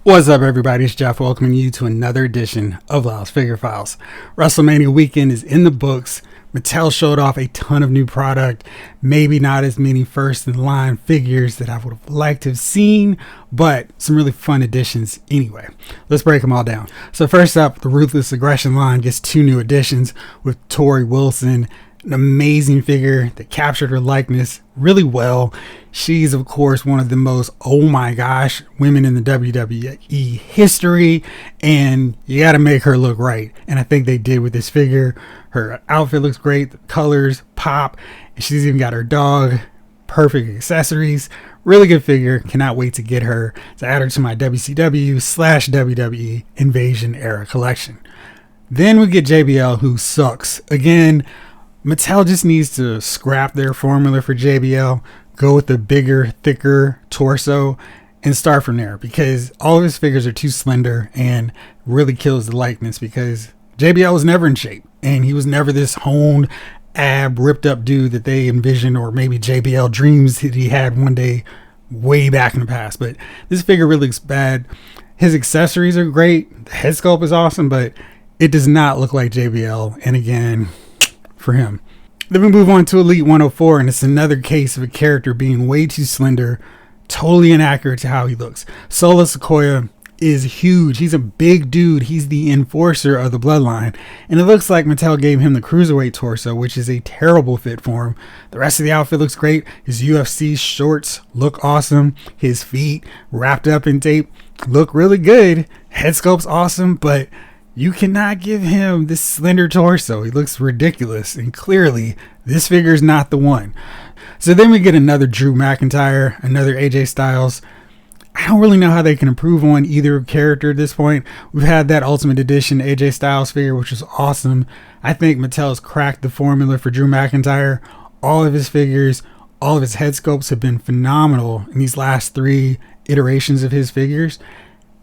What's up, everybody? It's Jeff welcoming you to another edition of Lyle's Figure Files. WrestleMania weekend is in the books. Mattel showed off a ton of new product, maybe not as many first in line figures that I would have liked to have seen, but some really fun additions anyway. Let's break them all down. So first up, the Ruthless Aggression line gets two new additions with Tori Wilson, an amazing figure that captured her likeness really well. She's, of course, one of the most, oh my gosh, women in the WWE history, and you got to make her look right. And I think they did with this figure. Her outfit looks great, the colors pop, and she's even got her dog. Perfect accessories. Really good figure. Cannot wait to get her to add her to my WCW/WWE Invasion era collection. Then we get JBL, who sucks. Again, Mattel just needs to scrap their formula for JBL, go with the bigger, thicker torso, and start from there, because all of his figures are too slender and really kills the likeness, because JBL was never in shape and he was never this honed, ab, ripped up dude that they envisioned, or maybe JBL dreams that he had one day way back in the past. But this figure really looks bad. His accessories are great. The head sculpt is awesome, but it does not look like JBL. And again, for him. Then we move on to Elite 104, and it's another case of a character being way too slender, totally inaccurate to how he looks. Solo Sikoa is huge. He's a big dude. He's the enforcer of the bloodline, and it looks like Mattel gave him the cruiserweight torso, which is a terrible fit for him. The rest of the outfit looks great. His UFC shorts look awesome. His feet wrapped up in tape look really good. Head sculpt's awesome, but you cannot give him this slender torso. He looks ridiculous, and clearly this figure is not the one. So then we get another Drew McIntyre, another AJ Styles. I don't really know how they can improve on either character at this point. We've had that Ultimate Edition AJ Styles figure, which was awesome. I think Mattel's cracked the formula for Drew McIntyre. All of his figures, all of his head sculpts have been phenomenal in these last three iterations of his figures.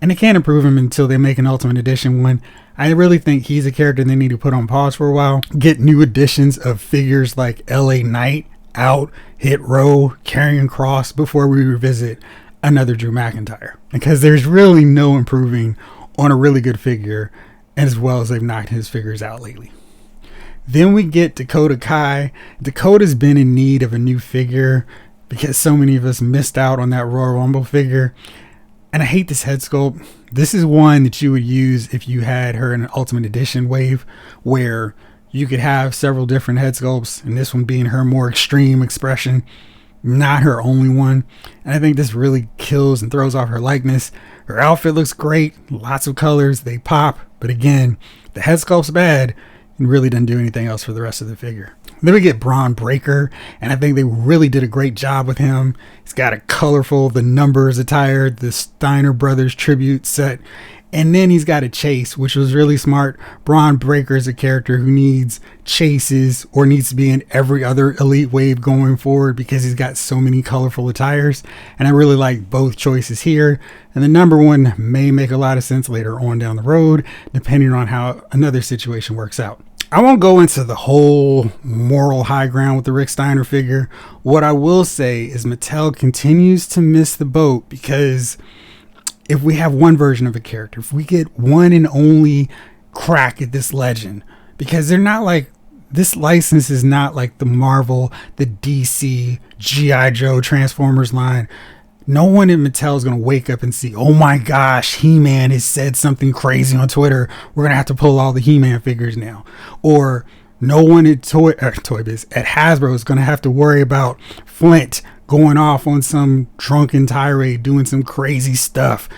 And they can't improve him until they make an Ultimate Edition one. I really think he's a character they need to put on pause for a while. Get new editions of figures like LA Knight, Out, Hit Row, Karrion Kross before we revisit another Drew McIntyre. Because there's really no improving on a really good figure, as well as they've knocked his figures out lately. Then we get Dakota Kai. Dakota's been in need of a new figure because so many of us missed out on that Royal Rumble figure. And I hate this head sculpt. This is one that you would use if you had her in an Ultimate Edition wave, where you could have several different head sculpts, and this one being her more extreme expression, not her only one. And I think this really kills and throws off her likeness. Her outfit looks great, lots of colors, they pop, but again, the head sculpt's bad and really doesn't do anything else for the rest of the figure. Then we get Braun Breaker, and I think they really did a great job with him. He's got a colorful, the numbers attire, the Steiner Brothers tribute set, and then he's got a chase, which was really smart. Braun Breaker is a character who needs chases, or needs to be in every other Elite wave going forward, because he's got so many colorful attires, and I really like both choices here. And the number one may make a lot of sense later on down the road, depending on how another situation works out. I won't go into the whole moral high ground with the Rick Steiner figure. What I will say is Mattel continues to miss the boat, because if we have one version of a character, if we get one and only crack at this legend, because they're not like, this license is not like the Marvel, the DC, G.I. Joe, Transformers line. No one at Mattel is going to wake up and see, oh my gosh, He-Man has said something crazy on Twitter. We're going to have to pull all the He-Man figures now. Or no one at Toy Biz at Hasbro is going to have to worry about Flint going off on some drunken tirade, doing some crazy stuff.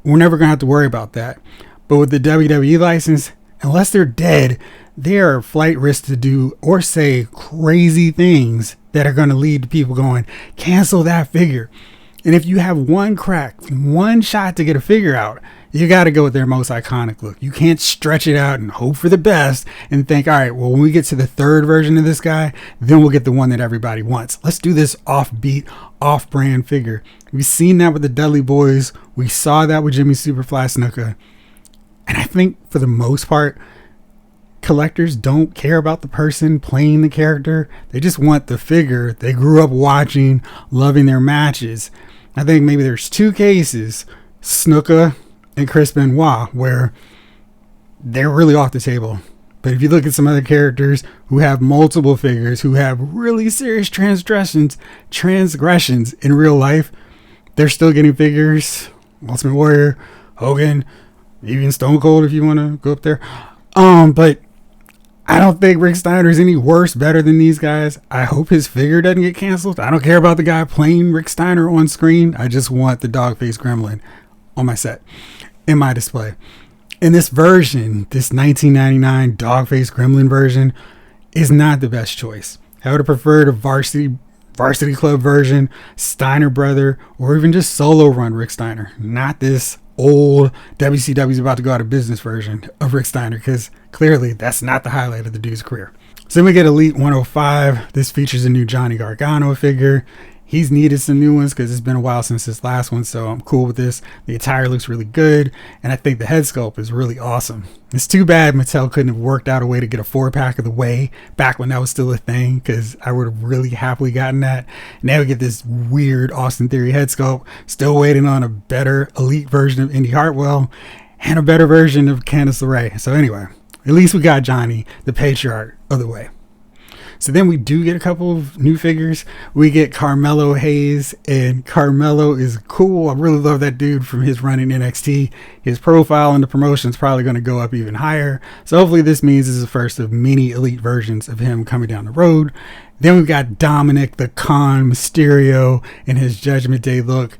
We're never going to have to worry about that. But with the WWE license, unless they're dead, they are flight risk to do or say crazy things that are going to lead to people going, cancel that figure. And if you have one crack, one shot to get a figure out, you got to go with their most iconic look. You can't stretch it out and hope for the best and think, all right, well, when we get to the third version of this guy, then we'll get the one that everybody wants. Let's do this offbeat, off-brand figure. We've seen that with the Dudley Boys. We saw that with Jimmy Superfly Snuka. And I think for the most part, collectors don't care about the person playing the character. They just want the figure they grew up watching, loving their matches. I think maybe there's two cases Snuka and Chris Benoit, where they're really off the table. But if you look at some other characters who have multiple figures, who have really serious transgressions in real life, they're still getting figures. Ultimate Warrior, Hogan, even Stone Cold if you want to go up there. But I don't think Rick Steiner is any worse, better than these guys. I hope his figure doesn't get canceled. I don't care about the guy playing Rick Steiner on screen. I just want the dog-faced gremlin on my set, in my display. And this version, this 1999 dog-faced gremlin version, is not the best choice. I would have preferred a Varsity Club version, Steiner Brother, or even just solo run Rick Steiner. Not this old WCW's about to go out of business version of Rick Steiner, because clearly that's not the highlight of the dude's career. So then we get Elite 105. This features a new Johnny Gargano figure. He's needed some new ones because it's been a while since his last one, so I'm cool with this. The attire looks really good, and I think the head sculpt is really awesome. It's too bad Mattel couldn't have worked out a way to get a 4-pack of the way back when that was still a thing, because I would have really happily gotten that. Now we get this weird Austin Theory head sculpt. Still waiting on a better Elite version of Indy Hartwell and a better version of Candice LeRae. So anyway, at least we got Johnny, the patriarch of the way. So then we do get a couple of new figures. We get Carmelo Hayes, and Carmelo is cool. I really love that dude from his run in NXT. His profile in the promotion is probably going to go up even higher. So hopefully this means this is the first of many Elite versions of him coming down the road. Then we've got Dominic the Con Mysterio in his Judgment Day look.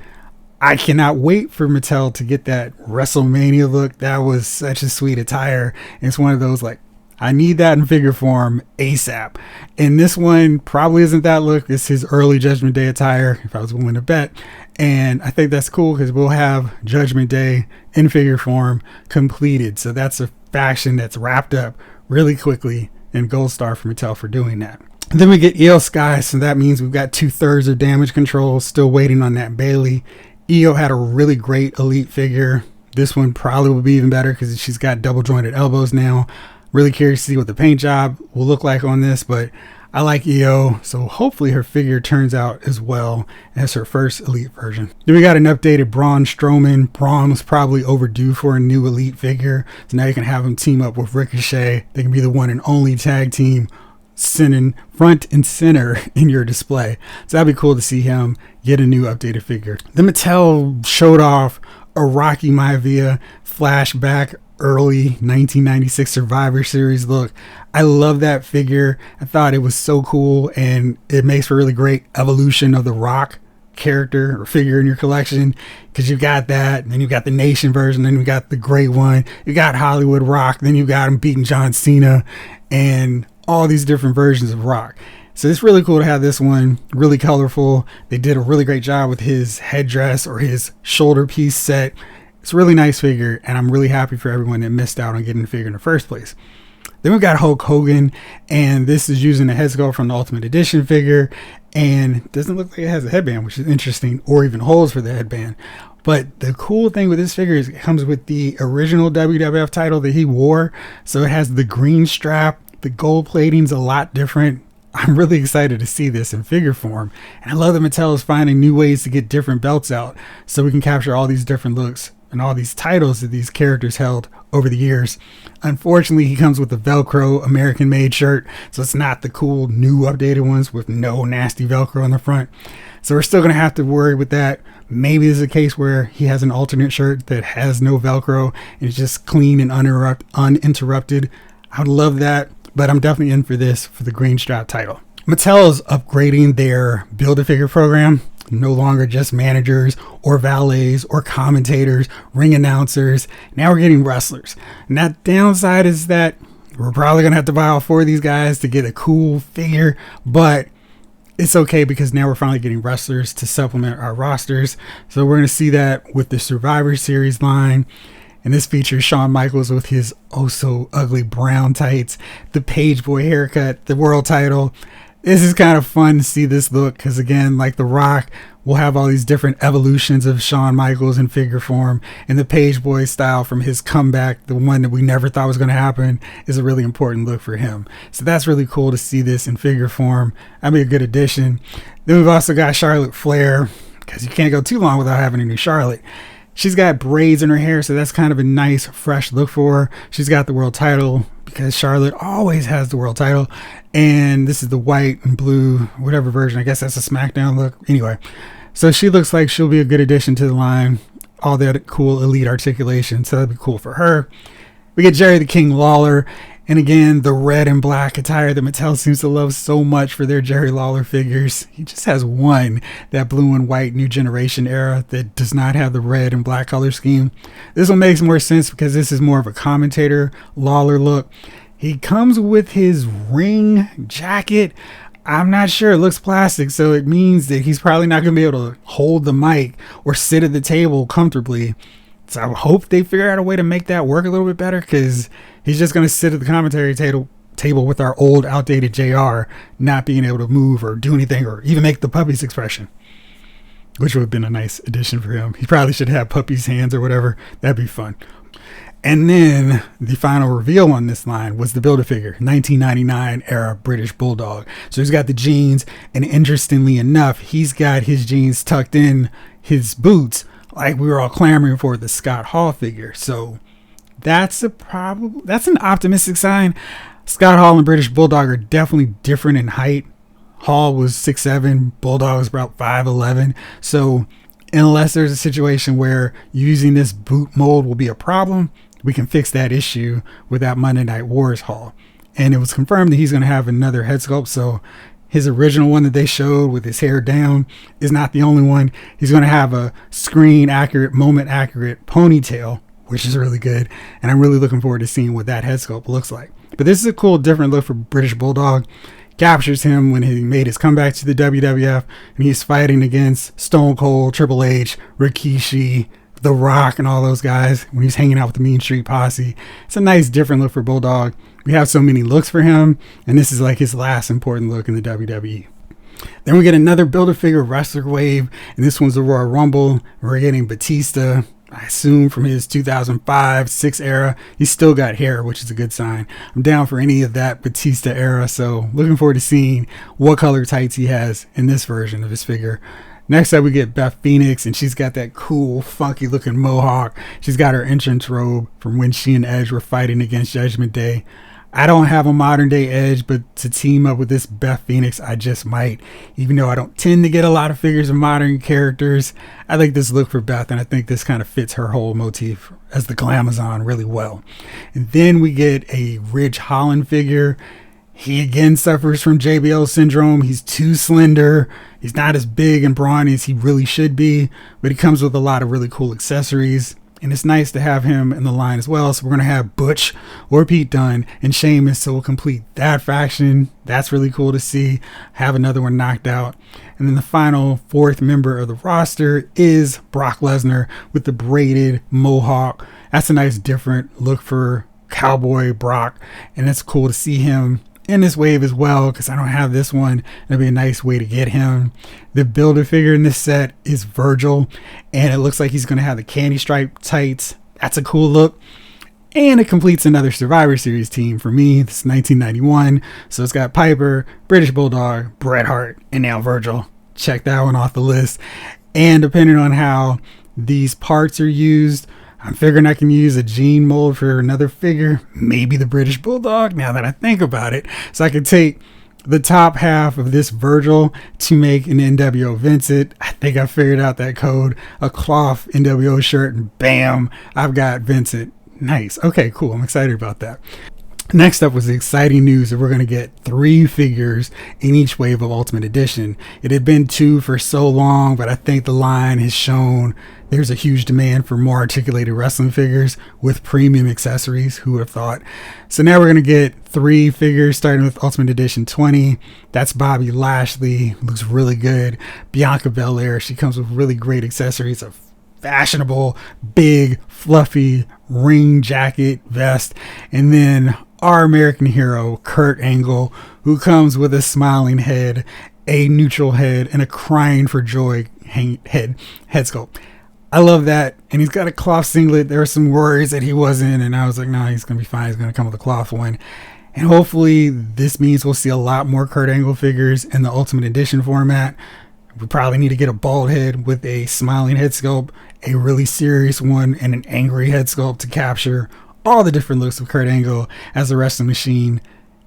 I cannot wait for Mattel to get that WrestleMania look. That was such a sweet attire. It's one of those like, I need that in figure form ASAP. And this one probably isn't that look. It's his early Judgment Day attire, if I was willing to bet. And I think that's cool because we'll have Judgment Day in figure form completed. So that's a faction that's wrapped up really quickly, and gold star for Mattel for doing that. And then we get Io Sky. So that means we've got 2/3 of Damage Control. Still waiting on that Bailey. Io had a really great Elite figure. This one probably will be even better because she's got double jointed elbows now. Really curious to see what the paint job will look like on this, but I like Io, so hopefully her figure turns out as well as her first Elite version. Then we got an updated Braun Strowman. Braun was probably overdue for a new Elite figure, so now you can have him team up with Ricochet. They can be the one and only tag team sitting front and center in your display. So that'd be cool to see him get a new updated figure. The Mattel showed off a Rocky Maivia flashback early 1996 Survivor Series look. I love that figure. I thought it was so cool, and it makes for a really great evolution of the Rock character or figure in your collection, because you got that, and then you got the Nation version, then you got the great one, you got Hollywood Rock, then you got him beating John Cena, and all these different versions of Rock. So it's really cool to have this one, really colorful. They did a really great job with his headdress or his shoulder piece set. It's a really nice figure, and I'm really happy for everyone that missed out on getting the figure in the first place. Then we got Hulk Hogan, and this is using the head sculpt from the Ultimate Edition figure, and it doesn't look like it has a headband, which is interesting, or even holes for the headband. But the cool thing with this figure is it comes with the original WWF title that he wore, so it has the green strap. The gold plating's a lot different. I'm really excited to see this in figure form, and I love that Mattel is finding new ways to get different belts out so we can capture all these different looks and all these titles that these characters held over the years. Unfortunately, he comes with the Velcro American made shirt, so it's not the cool new updated ones with no nasty Velcro on the front. So we're still going to have to worry with that. Maybe there's a case where he has an alternate shirt that has no Velcro and it's just clean and uninterrupted. I would love that, but I'm definitely in for this for the green strap title. Mattel is upgrading their Build-A-Figure program. No longer just managers or valets or commentators, ring announcers. Now we're getting wrestlers. And that downside is that we're probably going to have to buy all 4 of these guys to get a cool figure, but it's okay because now we're finally getting wrestlers to supplement our rosters. So we're going to see that with the Survivor Series line. And this features Shawn Michaels with his oh so ugly brown tights, the Page Boy haircut, the world title. This is kind of fun to see this look because, again, like The Rock, we'll have all these different evolutions of Shawn Michaels in figure form, and the Page Boy style from his comeback, the one that we never thought was going to happen, is a really important look for him. So that's really cool to see this in figure form. That'd be a good addition. Then we've also got Charlotte Flair, because you can't go too long without having a new Charlotte. She's got braids in her hair, so that's kind of a nice, fresh look for her. She's got the world title because Charlotte always has the world title. And this is the white and blue, whatever version. I guess that's a SmackDown look. Anyway, so she looks like she'll be a good addition to the line. All that cool elite articulation, so that'd be cool for her. We get Jerry the King Lawler. And again, the red and black attire that Mattel seems to love so much for their Jerry Lawler figures. He just has one, that blue and white New Generation era that does not have the red and black color scheme. This one makes more sense because this is more of a commentator Lawler look. He comes with his ring jacket. I'm not sure, it looks plastic, so it means that he's probably not going to be able to hold the mic or sit at the table comfortably. So I hope they figure out a way to make that work a little bit better, because he's just going to sit at the commentary table with our old, outdated JR, not being able to move or do anything or even make the puppy's expression, which would have been a nice addition for him. He probably should have puppy's hands or whatever. That'd be fun. And then the final reveal on this line was the Build-A-Figure, 1999 era British Bulldog. So he's got the jeans, and interestingly enough, he's got his jeans tucked in his boots, like we were all clamoring for the Scott Hall figure. So that's an optimistic sign. Scott Hall and British Bulldog are definitely different in height. Hall was 6'7", Bulldog was about 5'11". So unless there's a situation where using this boot mold will be a problem, we can fix that issue with that Monday Night Wars Hall. And it was confirmed that he's going to have another head sculpt. So his original one that they showed with his hair down is not the only one. He's going to have a screen accurate, moment accurate ponytail, which is really good. And I'm really looking forward to seeing what that head sculpt looks like. But this is a cool, different look for British Bulldog. Captures him when he made his comeback to the WWF, and he's fighting against Stone Cold, Triple H, Rikishi, The Rock, and all those guys when he's hanging out with the Mean Street Posse. It's a nice, different look for Bulldog. We have so many looks for him, and this is like his last important look in the WWE. Then we get another Build-A-Figure wrestler wave, and this one's the Royal Rumble. We're getting Batista, I assume from his 2005-6 era. He's still got hair, which is a good sign. I'm down for any of that Batista era, so looking forward to seeing what color tights he has in this version of his figure. Next up, we get Beth Phoenix, and she's got that cool, funky-looking mohawk. She's got her entrance robe from when she and Edge were fighting against Judgment Day. I don't have a modern day Edge, but to team up with this Beth Phoenix, I just might. Even though I don't tend to get a lot of figures of modern characters, I like this look for Beth, and I think this kind of fits her whole motif as the Glamazon really well. And then we get a Ridge Holland figure. He again suffers from JBL syndrome. He's too slender. He's not as big and brawny as he really should be, but he comes with a lot of really cool accessories. And it's nice to have him in the line as well. So we're going to have Butch or Pete Dunne and Sheamus. So we'll complete that faction. That's really cool to see. Have another one knocked out. And then the final fourth member of the roster is Brock Lesnar with the braided mohawk. That's a nice different look for Cowboy Brock. And it's cool to see him in this wave as well, because I don't have this one. That'd be a nice way to get him. The Build-A-Figure in this set is Virgil, and it looks like he's going to have the candy stripe tights. That's a cool look. And it completes another Survivor Series team for me. This is 1991. So it's got Piper, British Bulldog, Bret Hart, and now Virgil. Check that one off the list. And depending on how these parts are used, I'm figuring I can use a gene mold for another figure, maybe the British Bulldog, now that I think about it. So I could take the top half of this Virgil to make an NWO Vincent. I think I figured out that code. A cloth NWO shirt, and bam, I've got Vincent. Nice. Okay, cool. I'm excited about that. Next up was the exciting news that we're going to get 3 figures in each wave of Ultimate Edition. It had been 2 for so long, but I think the line has shown there's a huge demand for more articulated wrestling figures with premium accessories. Who would have thought? So now we're going to get 3 figures starting with Ultimate Edition 20. That's Bobby Lashley. Looks really good. Bianca Belair. She comes with really great accessories. A fashionable, big, fluffy ring jacket vest. And then our American hero, Kurt Angle, who comes with a smiling head, a neutral head, and a crying for joy head sculpt. I love that. And he's got a cloth singlet. There were some worries that he wasn't, and I was like, no, he's going to be fine. He's going to come with a cloth one. And hopefully this means we'll see a lot more Kurt Angle figures in the Ultimate Edition format. We probably need to get a bald head with a smiling head sculpt, a really serious one, and an angry head sculpt to capture all the different looks of Kurt Angle as the wrestling machine.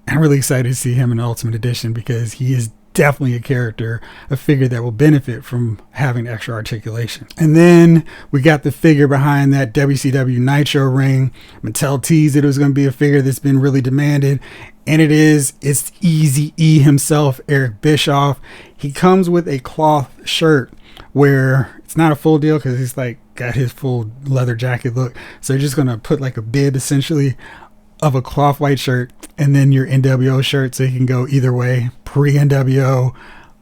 I'm really excited to see him in Ultimate Edition because he is definitely a character, a figure that will benefit from having extra articulation. And then we got the figure behind that WCW Nitro ring. Mattel teased it was going to be a figure that's been really demanded, and it is. It's Easy E himself, Eric Bischoff. He comes with a cloth shirt where it's not a full deal because he's like got his full leather jacket look. So you're just going to put like a bib essentially of a cloth white shirt and then your NWO shirt, so you can go either way, pre-NWO,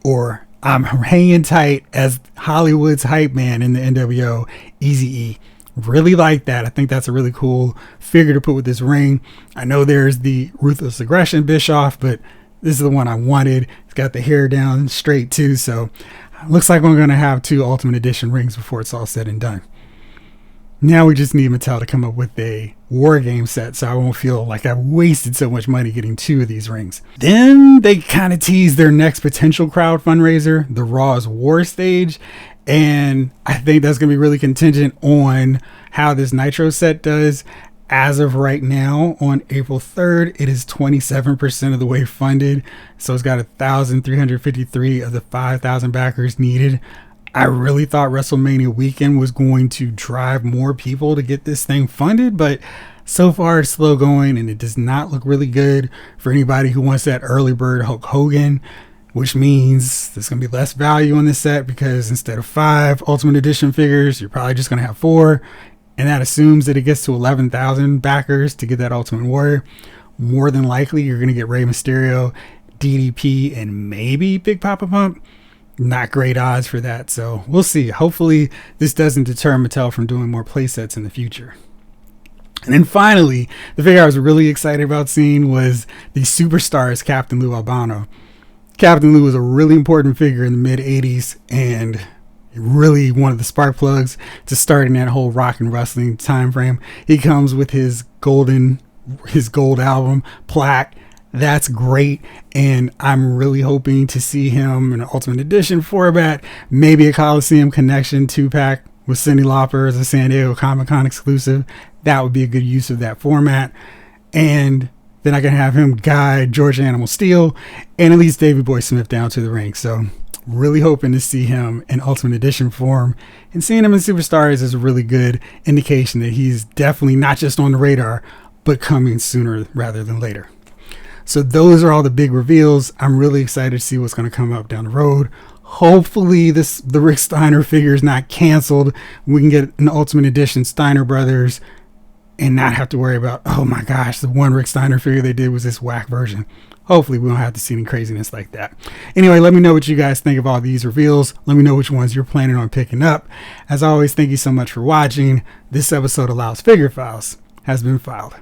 or I'm hanging tight as Hollywood's hype man in the NWO, Easy E. Really like that. I think that's a really cool figure to put with this ring. I know there's the Ruthless Aggression Bischoff, but this is the one I wanted. It's got the hair down straight too, so looks like we're going to have 2 Ultimate Edition rings before it's all said and done. Now we just need Mattel to come up with a war game set so I won't feel like I've wasted so much money getting 2 of these rings. Then they kind of teased their next potential crowd fundraiser, the Raw's War Stage. And I think that's going to be really contingent on how this Nitro set does. As of right now, on April 3rd, it is 27% of the way funded. So it's got 1,353 of the 5,000 backers needed. I really thought WrestleMania weekend was going to drive more people to get this thing funded, but so far it's slow going and it does not look really good for anybody who wants that early bird Hulk Hogan, which means there's going to be less value on this set because instead of 5 Ultimate Edition figures, you're probably just going to have 4. And that assumes that it gets to 11,000 backers to get that Ultimate Warrior. More than likely, you're going to get Rey Mysterio, DDP, and maybe Big Papa Pump. Not great odds for that, so we'll see. Hopefully this doesn't deter Mattel from doing more playsets in the future. And then finally, the figure I was really excited about seeing was the Superstars Captain Lou Albano. Captain Lou was a really important figure in the mid 80s and really one of the spark plugs to starting that whole rock and wrestling time frame. He comes with his gold album plaque. That's great, and I'm really hoping to see him in an Ultimate Edition format, maybe a Coliseum Connection 2-pack with Cyndi Lauper as a San Diego Comic-Con exclusive. That would be a good use of that format. And then I can have him guide George Animal Steel and at least Davey Boy Smith down to the ring. So really hoping to see him in Ultimate Edition form, and seeing him in Superstars is a really good indication that he's definitely not just on the radar, but coming sooner rather than later. So those are all the big reveals. I'm really excited to see what's going to come up down the road. Hopefully the Rick Steiner figure is not canceled. We can get an Ultimate Edition Steiner Brothers and not have to worry about, oh my gosh, the one Rick Steiner figure they did was this whack version. Hopefully we don't have to see any craziness like that. Anyway, let me know what you guys think of all these reveals. Let me know which ones you're planning on picking up. As always, thank you so much for watching. This episode of Lyle's Figure Files has been filed.